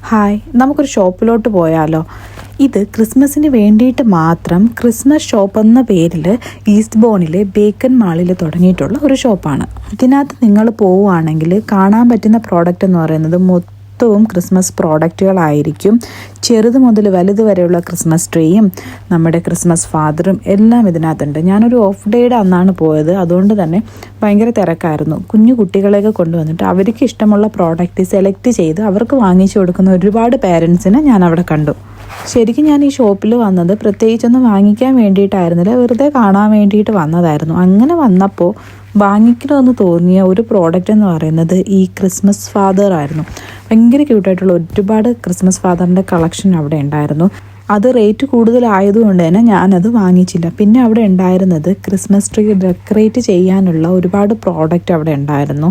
Hi, നമുക്കൊരു ഷോപ്പിലോട്ട് പോയാലോ? ഇത് ക്രിസ്മസിന് വേണ്ടിയിട്ട് മാത്രം ക്രിസ്മസ് ഷോപ്പ് എന്ന പേരിൽ ഈസ്റ്റ് ബോണിലെ ബേക്കൻ മാളിൽ തുടങ്ങിയിട്ടുള്ള ഒരു ഷോപ്പാണ്. ഇതിനകത്ത് നിങ്ങൾ പോവുകയാണെങ്കിൽ കാണാൻ പറ്റുന്ന പ്രോഡക്റ്റ് എന്ന് പറയുന്നത് മൊത്തവും ക്രിസ്മസ് പ്രോഡക്റ്റുകളായിരിക്കും. ചെറുത് മുതൽ വലുത് വരെയുള്ള ക്രിസ്മസ് ട്രീയും നമ്മുടെ ക്രിസ്മസ് ഫാദറും എല്ലാം ഇതിനകത്തുണ്ട്. ഞാനൊരു ഓഫ് ഡേയുടെ അന്നാണ് പോയത്, അതുകൊണ്ട് തന്നെ ഭയങ്കര തിരക്കായിരുന്നു. കുഞ്ഞു കുട്ടികളെയൊക്കെ കൊണ്ടുവന്നിട്ട് അവർക്ക് ഇഷ്ടമുള്ള പ്രോഡക്റ്റ് സെലക്ട് ചെയ്ത് അവർക്ക് വാങ്ങിച്ചു കൊടുക്കുന്ന ഒരുപാട് പേരൻസിനെ ഞാൻ അവിടെ കണ്ടു. ശരിക്കും ഞാൻ ഈ ഷോപ്പിൽ വന്നത് പ്രത്യേകിച്ചൊന്നും വാങ്ങിക്കാൻ വേണ്ടിയിട്ടായിരുന്നില്ല, വെറുതെ കാണാൻ വേണ്ടിയിട്ട് വന്നതായിരുന്നു. അങ്ങനെ വന്നപ്പോൾ വാങ്ങിക്കണമെന്ന് തോന്നിയ ഒരു പ്രോഡക്റ്റ് എന്ന് പറയുന്നത് ഈ ക്രിസ്മസ് ഫാദർ ആയിരുന്നു. ഭയങ്കര ക്യൂട്ടായിട്ടുള്ള ഒരുപാട് ക്രിസ്മസ് ഫാദറിൻ്റെ കളക്ഷൻ അവിടെ ഉണ്ടായിരുന്നു. അത് റേറ്റ് കൂടുതലായതുകൊണ്ട് തന്നെ ഞാനത് വാങ്ങിച്ചില്ല. പിന്നെ അവിടെ ഉണ്ടായിരുന്നത് ക്രിസ്മസ് ട്രീ ഡെക്കറേറ്റ് ചെയ്യാനുള്ള ഒരുപാട് പ്രോഡക്റ്റ് അവിടെ ഉണ്ടായിരുന്നു.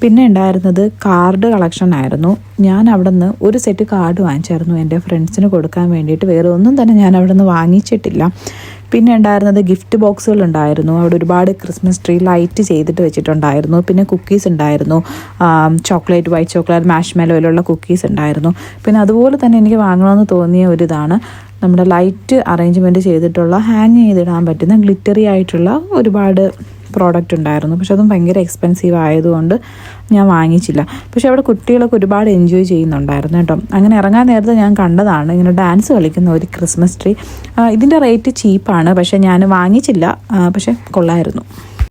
പിന്നെ ഉണ്ടായിരുന്നത് കാർഡ് കളക്ഷൻ ആയിരുന്നു. ഞാൻ അവിടെ നിന്ന് ഒരു സെറ്റ് കാർഡ് വാങ്ങിച്ചായിരുന്നു എൻ്റെ ഫ്രണ്ട്സിന് കൊടുക്കാൻ വേണ്ടിയിട്ട്. വേറെ ഒന്നും തന്നെ ഞാൻ അവിടെ നിന്ന് വാങ്ങിച്ചിട്ടില്ല. പിന്നെ ഉണ്ടായിരുന്നത് ഗിഫ്റ്റ് ബോക്സുകൾ ഉണ്ടായിരുന്നു. അവിടെ ഒരുപാട് ക്രിസ്മസ് ട്രീ ലൈറ്റ് ചെയ്തിട്ട് വെച്ചിട്ടുണ്ടായിരുന്നു. പിന്നെ കുക്കീസ് ഉണ്ടായിരുന്നു, ചോക്ലേറ്റ്, വൈറ്റ് ചോക്ലേറ്റ്, മാഷ്മെലോയിലുള്ള കുക്കീസ് ഉണ്ടായിരുന്നു. പിന്നെ അതുപോലെ തന്നെ എനിക്ക് വാങ്ങണമെന്ന് തോന്നിയ ഒരിതാണ് നമ്മുടെ ലൈറ്റ് അറേഞ്ച്മെൻറ്റ് ചെയ്തിട്ടുള്ള ഹാങ് ചെയ്തിടാൻ പറ്റുന്ന ഗ്ലിറ്ററി ആയിട്ടുള്ള ഒരുപാട് പ്രോഡക്റ്റ് ഉണ്ടായിരുന്നു. പക്ഷെ അതും ഭയങ്കര എക്സ്പെൻസീവ് ആയതുകൊണ്ട് ഞാൻ വാങ്ങിച്ചില്ല. പക്ഷെ അവിടെ കുട്ടികളൊക്കെ ഒരുപാട് എൻജോയ് ചെയ്യുന്നുണ്ടായിരുന്നു കേട്ടോ. അങ്ങനെ ഇറങ്ങാൻ നേരത്തെ ഞാൻ കണ്ടതാണ് ഇങ്ങനെ ഡാൻസ് കളിക്കുന്ന ഒരു ക്രിസ്മസ് ട്രീ. ഇതിൻ്റെ റേറ്റ് ചീപ്പാണ്, പക്ഷെ ഞാൻ വാങ്ങിച്ചില്ല. പക്ഷെ കൊള്ളായിരുന്നു.